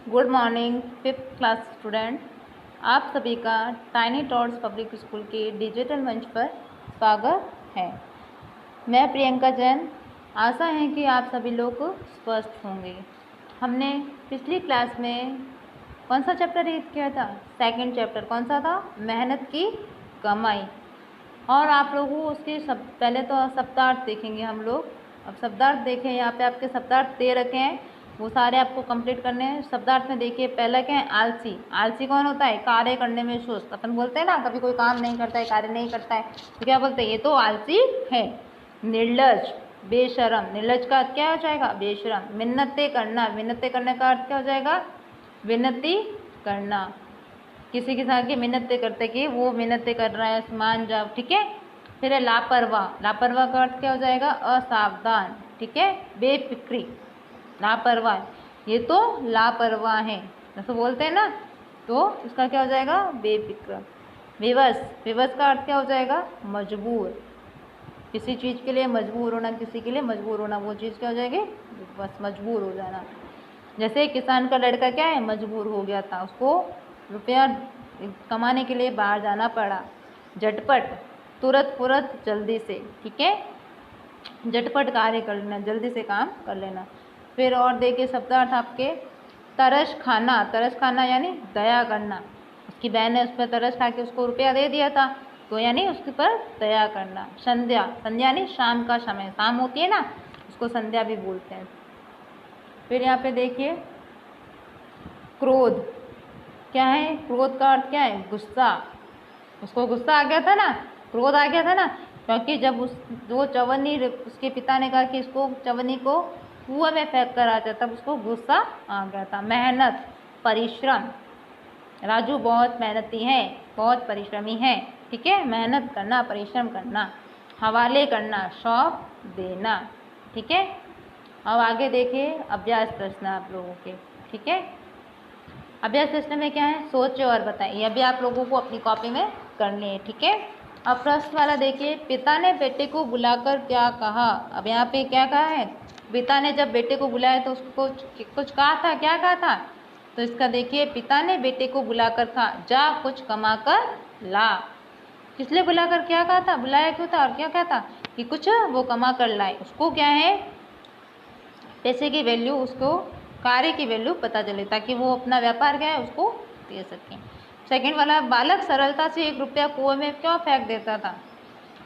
Good morning fifth class student. आप सभी का टाइनी टॉट्स पब्लिक स्कूल के डिजिटल मंच पर स्वागत है। मैं प्रियंका जैन। आशा है कि आप सभी लोग स्वस्थ होंगे। हमने पिछली क्लास में कौन सा चैप्टर रीड किया था? सेकंड चैप्टर कौन सा था? मेहनत की कमाई। और आप लोगों को उसके पहले तो शब्दार्थ देखेंगे हम लोग। अब शब्दार्थ देखें, यहाँ पे आपके शब्दार्थ दे रखे हैं, वो सारे आपको कंप्लीट करने हैं। शब्दार्थ में देखिए, पहला क्या है? आलसी। आलसी कौन होता है? कार्य करने में सुस्त। अपन बोलते हैं ना, कभी कोई काम नहीं करता है, कार्य नहीं करता है, तो क्या बोलते हैं? ये तो आलसी है। निर्लज, बेशरम। निर्लज का अर्थ क्या हो जाएगा? बेशरम। मिन्नतें करना। मिन्नतें करने का अर्थ क्या हो जाएगा? विनती करना। किसी के साथ की मिन्नतें करते कि वो मिन्नतें कर रहा है, मान जाओ, ठीक है। फिर है लापरवाह। लापरवाह का अर्थ क्या हो जाएगा? असावधान, ठीक है, बेफिक्री। लापरवाह, ये तो लापरवाह है, जैसे बोलते हैं ना, तो इसका क्या हो जाएगा? बेफिक्र। विवश। विवश का अर्थ क्या हो जाएगा? मजबूर। किसी चीज़ के लिए मजबूर होना, किसी के लिए मजबूर होना, वो चीज़ क्या हो जाएगी? बस मजबूर हो जाना। जैसे किसान का लड़का क्या है? मजबूर हो गया था, उसको रुपया कमाने के लिए बाहर जाना पड़ा। झटपट, तुरंत फुरत, जल्दी से, ठीक है, झटपट कार्य कर लेना, जल्दी से काम कर लेना। फिर और देखिए शब्दार्थ आपके, तरस खाना। तरस खाना यानी दया करना। उसकी बहन ने उस पर तरस खा के उसको रुपया दे दिया था, तो यानी उसके पर दया करना। संध्या। संध्या यानी शाम का समय, शाम होती है ना, उसको संध्या भी बोलते हैं। फिर यहाँ पे देखिए क्रोध। क्या है? क्रोध का अर्थ क्या है? गुस्सा। उसको गुस्सा आ गया था ना, क्रोध आ गया था ना, क्योंकि जब वो चवन्नी, उसके पिता ने कहा कि इसको चवन्नी को कुएं में फेंक कर आ जाए, तब उसको गुस्सा आ गया था। मेहनत, परिश्रम। राजू बहुत मेहनती है, बहुत परिश्रमी है, ठीक है। मेहनत करना, परिश्रम करना। हवाले करना, सौंप देना, ठीक है। अब आगे देखिए अभ्यास प्रश्न आप लोगों के, ठीक है। अभ्यास प्रश्न में क्या है? सोचो और बताइए। ये भी आप लोगों को अपनी कॉपी में करनी है, ठीक है। अब प्रश्न वाला देखिए, पिता ने बेटे को बुलाकर क्या कहा? अब यहाँ पे क्या कहा है? पिता ने जब बेटे को बुलाया तो उसको कुछ कहा था। क्या कहा था? तो इसका देखिए, पिता ने बेटे को बुलाकर कहा, जा कुछ कमा कर ला। किस लिए बुलाकर क्या कहा था? बुलाया क्यों था और क्या कहा था? कि कुछ वो कमा कर लाए। उसको क्या है? पैसे की वैल्यू, उसको कार्य की वैल्यू पता चले, ताकि वो अपना व्यापार क्या है उसको दे सकें। सेकंड वाला, बालक सरलता से 1 रुपया कुएं में क्यों फेंक देता था?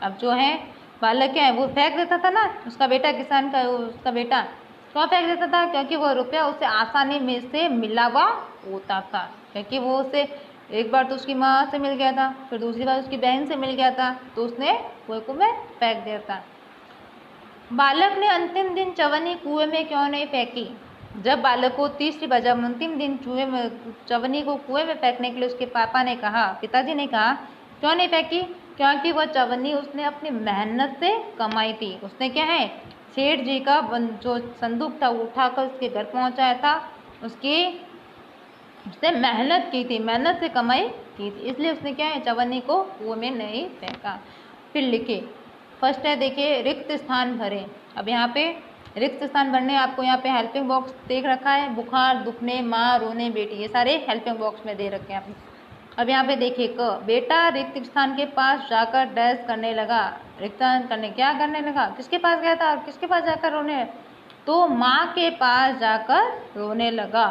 अब जो है बालक क्या है, वो फेंक देता था ना, उसका बेटा, किसान का उसका बेटा क्यों फेंक देता था? क्योंकि वो रुपया उसे आसानी में से मिला हुआ होता था। क्योंकि वो उसे एक बार तो उसकी माँ से मिल गया था, फिर दूसरी बार उसकी बहन से मिल गया था, तो उसने कुएं में फेंक दिया था। बालक ने अंतिम दिन चवन्नी कुएं में क्यों नहीं फेंकी? जब बालक को तीसरी बार, जब अंतिम दिन चवन्नी को कुएं में फेंकने के लिए उसके पापा ने कहा, पिताजी ने कहा, क्यों नहीं फेंकी? क्योंकि वह चवन्नी उसने अपनी मेहनत से कमाई थी। उसने क्या है, सेठ जी का जो संदूक था वो उठाकर उसके घर पहुंचाया था। उसने मेहनत की थी, मेहनत से कमाई की थी, इसलिए उसने क्या है, चवन्नी को कुएं में नहीं फेंका। फिर लिखे। फर्स्ट है देखिए, रिक्त स्थान भरें। अब यहाँ पे रिक्त स्थान भरने, आपको यहाँ पे हेल्पिंग बॉक्स देख रखा है। बुखार, दुखने, माँ, रोने, बेटी, ये सारे हेल्पिंग बॉक्स में दे रखे हैं आपने। अब यहाँ पे देखिए, क, बेटा रिक्त स्थान के पास जाकर डैश करने लगा। रिक्त स्थान करने क्या करने लगा? किसके पास गया था और किसके पास जाकर रोने? तो माँ के पास जाकर रोने लगा,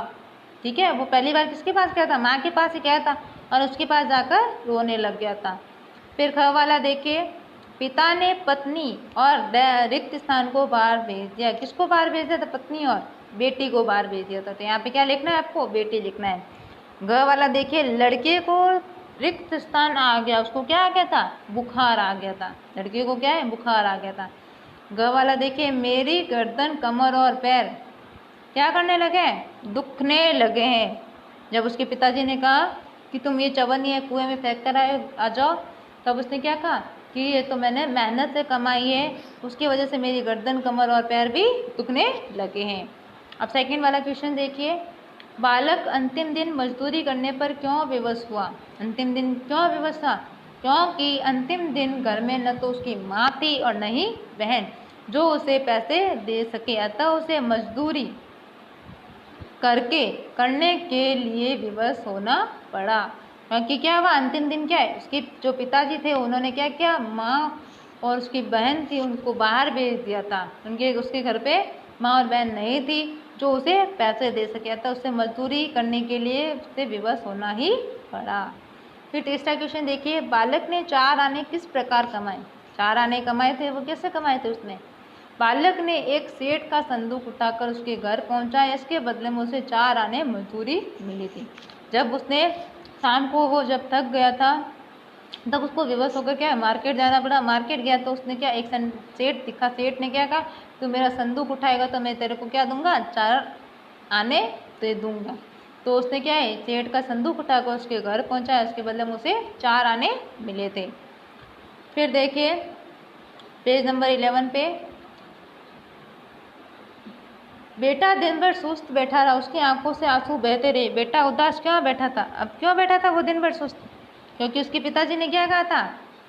ठीक है। वो पहली बार किसके पास गया था? माँ के पास ही गया था, और उसके पास जाकर रोने लग गया था। फिर ख वाला देखिए, पिता ने पत्नी और रिक्त स्थान को बाहर भेज दिया। किसको बाहर भेज दिया था? पत्नी और बेटी को बाहर भेज दिया था। तो यहाँ पे क्या लिखना है आपको? बेटी लिखना है। ग वाला देखिए, लड़के को रिक्त स्थान आ गया, उसको क्या आ गया था? बुखार आ गया था। लड़के को क्या है? बुखार आ गया था। ग वाला देखिए, मेरी गर्दन, कमर और पैर क्या करने लगे हैं? दुखने लगे हैं। जब उसके पिताजी ने कहा कि तुम ये चवन्नी है कुएं में फेंक कर आ जाओ, तब उसने क्या कहा कि ये तो मैंने मेहनत से कमाई है, उसकी वजह से मेरी गर्दन, कमर और पैर भी दुखने लगे हैं। अब सेकंड वाला क्वेश्चन देखिए, बालक अंतिम दिन मजदूरी करने पर क्यों विवश हुआ? अंतिम दिन क्यों विवश था? क्योंकि अंतिम दिन घर में न तो उसकी माँ थी और न ही बहन जो उसे पैसे दे सके, अतः उसे मजदूरी करने के लिए विवश होना पड़ा। क्योंकि क्या हुआ, अंतिम दिन क्या है, उसके जो पिताजी थे उन्होंने क्या किया, माँ और उसकी बहन थी उनको बाहर भेज दिया था। उसके घर पे माँ और बहन नहीं थी जो उसे पैसे दे सके था, उससे मजदूरी करने के लिए उसे विवश होना ही पड़ा। फिर तीसरा क्वेश्चन देखिए, बालक ने 4 आने किस प्रकार कमाए। 4 आने कमाए थे, वो कैसे कमाए थे उसने। बालक ने एक सेठ का संदूक उठाकर उसके घर पहुंचाया, इसके बदले में उसे 4 आने मजदूरी मिली थी। जब उसने शाम को वो जब थक गया था तब उसको विवश होकर क्या मार्केट जाना पड़ा। मार्केट गया तो उसने क्या, एक सेठ दिखा। सेठ ने क्या कहा, तू मेरा संदूक उठाएगा तो मैं तेरे को क्या दूंगा, 4 आने दे दूंगा। तो उसने क्या है, सेठ का संदूक उठाकर उसके घर पहुंचाया, उसके बदले में उसे 4 आने मिले थे। फिर देखिए पेज नंबर 11 पे, बेटा दिन भर सुस्त बैठा रहा, उसकी आंखों से आंसू बहते रहे। बेटा उदास क्यों बैठा था। अब क्यों बैठा था वो दिन भर सुस्त, क्योंकि उसके पिताजी ने क्या कहा था।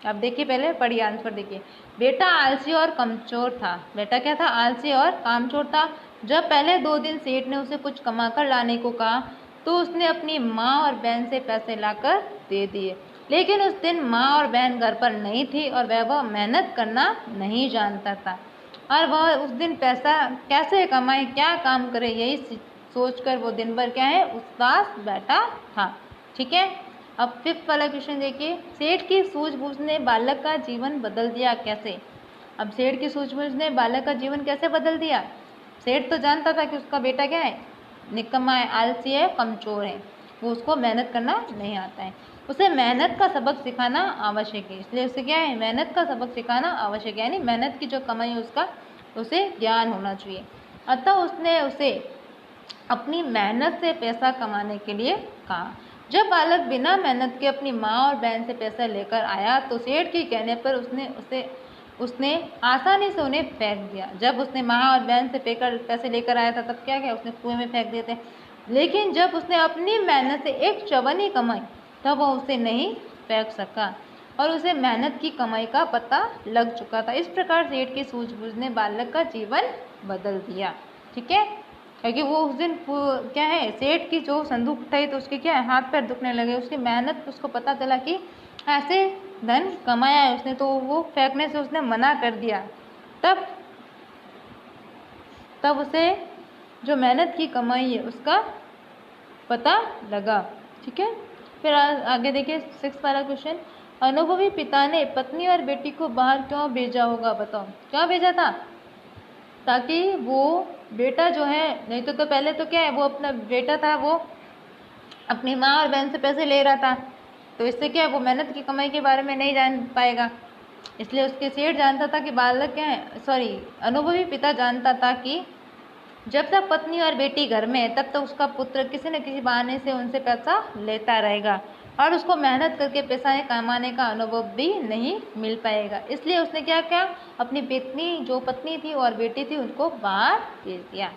अब देखिए, पहले पढ़िए आंसर देखिए। बेटा आलसी और कमचोर था। बेटा क्या था, आलसी और कामचोर था। जब पहले 2 दिन सेठ ने उसे कुछ कमा कर लाने को कहा तो उसने अपनी माँ और बहन से पैसे लाकर दे दिए, लेकिन उस दिन माँ और बहन घर पर नहीं थी और वह मेहनत करना नहीं जानता था और वह उस दिन पैसा कैसे कमाए, क्या काम करे, यही सोचकर वो दिन भर क्या है, उदास बैठा था। ठीक है। अब 5th वाला क्वेश्चन देखिए, सेठ की सूझबूझ ने बालक का जीवन बदल दिया कैसे। अब सेठ की सूझबूझ ने बालक का जीवन कैसे बदल दिया। सेठ तो जानता था कि उसका बेटा क्या है, निकम्मा है, आलसी है, कमजोर है, वो उसको मेहनत करना नहीं आता है। उसे मेहनत का सबक सिखाना आवश्यक है, इसलिए उसे क्या है, मेहनत का सबक सिखाना आवश्यक है, यानी मेहनत की जो कमाई है उसका उसे ज्ञान होना चाहिए। अतः उसने उसे अपनी मेहनत से पैसा कमाने के लिए कहा। जब बालक बिना मेहनत के अपनी माँ और बहन से पैसा लेकर आया तो सेठ के कहने पर उसने आसानी से उन्हें फेंक दिया। जब उसने माँ और बहन से पैसे लेकर आया था तब क्या किया, उसने कुएं में फेंक दिए थे। लेकिन जब उसने अपनी मेहनत से एक चवन्नी कमाई तब वह उसे नहीं फेंक सका और उसे मेहनत की कमाई का पता लग चुका था। इस प्रकार सेठ की सूझबूझ ने बालक का जीवन बदल दिया। ठीक है, क्योंकि वो उस दिन क्या है, सेठ की जो संदूक उठाई तो उसके क्या है, हाथ पैर दुखने लगे। उसकी मेहनत, उसको पता चला कि ऐसे धन कमाया है उसने, तो वो फेंकने से उसने मना कर दिया। तब उसे जो मेहनत की कमाई है उसका पता लगा। ठीक है। फिर आगे देखिए 6th वाला क्वेश्चन, अनुभवी पिता ने पत्नी और बेटी को बाहर क्यों भेजा होगा, बताओ क्यों भेजा था। ताकि वो बेटा जो है, नहीं तो पहले तो क्या है, वो अपना बेटा था, वो अपनी माँ और बहन से पैसे ले रहा था, तो इससे क्या है, वो मेहनत की कमाई के बारे में नहीं जान पाएगा। इसलिए उसके सेठ जानता था कि बालक क्या है, अनुभवी पिता जानता था कि जब तक पत्नी और बेटी घर में है तब तक उसका पुत्र किसी न किसी बहाने से उनसे पैसा लेता रहेगा और उसको मेहनत करके पैसा कमाने का अनुभव भी नहीं मिल पाएगा। इसलिए उसने क्या किया, अपनी जो पत्नी थी और बेटी थी उनको बाहर भेज दिया।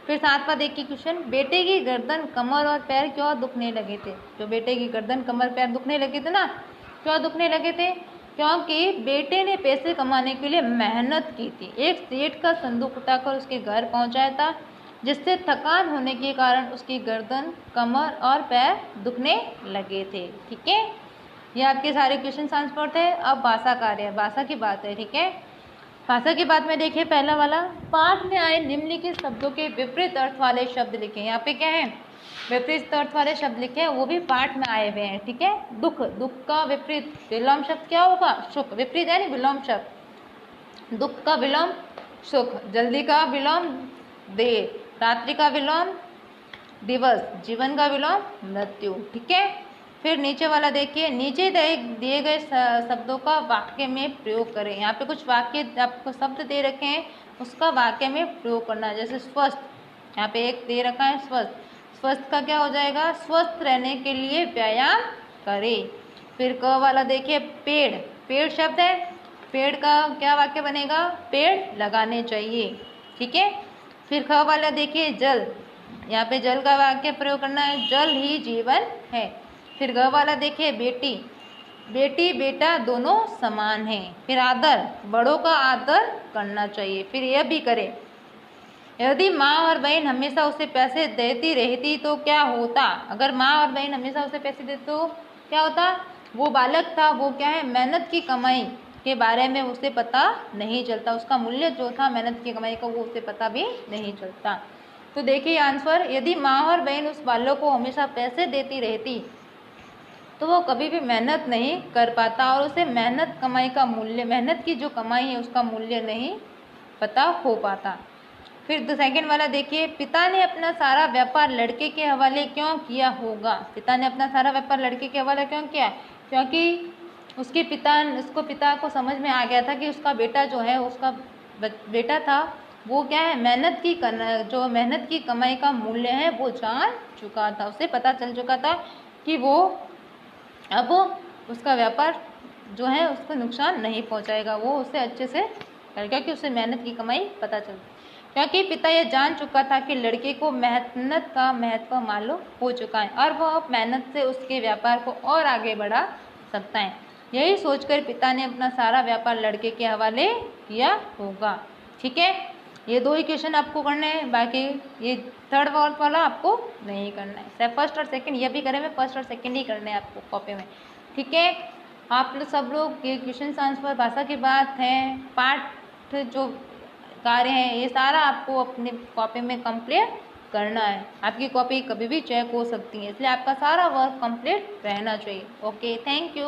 फिर 7वां देखिए क्वेश्चन, बेटे की गर्दन, कमर और पैर क्यों दुखने लगे थे। जो बेटे की गर्दन, कमर, पैर दुखने लगे थे ना, क्यों दुखने लगे थे, क्योंकि बेटे ने पैसे कमाने के लिए मेहनत की थी। एक सेठ का संदूक उठाकर उसके घर पहुंचाया था, जिससे थकान होने के कारण उसकी गर्दन, कमर और पैर दुखने लगे थे। ठीक है, ये आपके सारे क्वेश्चन आंसर थे। अब भाषा कार्य, भाषा की बात है। ठीक है, भाषा की बात में देखिए पहला वाला, पाठ में आए निम्नलिखित शब्दों के विपरीत अर्थ वाले शब्द लिखे। यहाँ पे क्या है, विपरीत अर्थ वाले शब्द लिखे हैं, वो भी पाठ में आए हुए हैं। ठीक है, दुख, दुख का विपरीत विलोम शब्द क्या होगा, सुख। विपरीत है नहीं, विलोम शब्द। दुख का विलोम सुख, जल्दी का विलोम देर, रात्रि का विलोम दिवस, जीवन का विलोम मृत्यु। ठीक है, फिर नीचे वाला देखिए, नीचे दिए गए शब्दों का वाक्य में प्रयोग करें। यहाँ पे कुछ वाक्य आपको शब्द दे रखे हैं, उसका वाक्य में प्रयोग करना है। जैसे स्वस्थ, यहाँ पे एक दे रखा है स्वस्थ, स्वस्थ का क्या हो जाएगा, स्वस्थ रहने के लिए व्यायाम करें। फिर क वाला देखिए, पेड़, पेड़ शब्द है, पेड़ का क्या वाक्य बनेगा, पेड़ लगाने चाहिए। ठीक है, फिर ख वाला देखिए, जल, यहाँ पे जल का वाक्य प्रयोग करना है, जल ही जीवन है। फिर ग वाला देखिए, बेटी, बेटी बेटा दोनों समान हैं। फिर आदर, बड़ों का आदर करना चाहिए। फिर यह भी करें, यदि माँ और बहन हमेशा उसे पैसे देती रहती तो क्या होता। अगर माँ और बहन हमेशा उसे पैसे देते तो क्या होता। वो बालक था, वो क्या है, मेहनत की कमाई के बारे में उसे पता नहीं चलता, उसका मूल्य जो था मेहनत की कमाई का वो उसे पता भी नहीं चलता। तो देखिए आंसर, यदि माँ और बहन उस बालक को हमेशा पैसे देती रहती तो वो कभी भी मेहनत नहीं कर पाता और उसे मेहनत कमाई का मूल्य, मेहनत की जो कमाई है उसका मूल्य नहीं पता हो पाता। फिर सेकंड वाला देखिए, पिता ने अपना सारा व्यापार लड़के के हवाले क्यों किया होगा। पिता ने अपना सारा व्यापार लड़के के हवाले क्यों किया, क्योंकि उसको पिता को समझ में आ गया था कि उसका बेटा जो है, उसका बेटा था वो क्या है, जो मेहनत की कमाई का मूल्य है वो जान चुका था। उसे पता चल चुका था कि वो अब उसका व्यापार जो है उसको नुकसान नहीं पहुंचाएगा, वो उसे अच्छे से करेगा क्योंकि उसे मेहनत की कमाई पता चल, क्योंकि पिता ये जान चुका था कि लड़के को मेहनत का महत्व मालूम हो चुका है और वह अब मेहनत से उसके व्यापार को और आगे बढ़ा सकता है। यही सोचकर पिता ने अपना सारा व्यापार लड़के के हवाले किया होगा। ठीक है, ये दो ही क्वेश्चन आपको करने हैं, बाकी ये थर्ड फोर्थ वाला आपको नहीं करना है। फर्स्ट और सेकंड ये भी करें, मैं फर्स्ट और सेकंड ही करने हैं आपको कॉपी में। ठीक है, आप लोग सब लोग ये क्वेश्चन आंसर, भाषा की बात है, पाठ जो कार्य है, ये सारा आपको अपने कॉपी में कंप्लीट करना है। आपकी कॉपी कभी भी चेक हो सकती है, इसलिए आपका सारा वर्क कंप्लीट रहना चाहिए। Okay, thank you.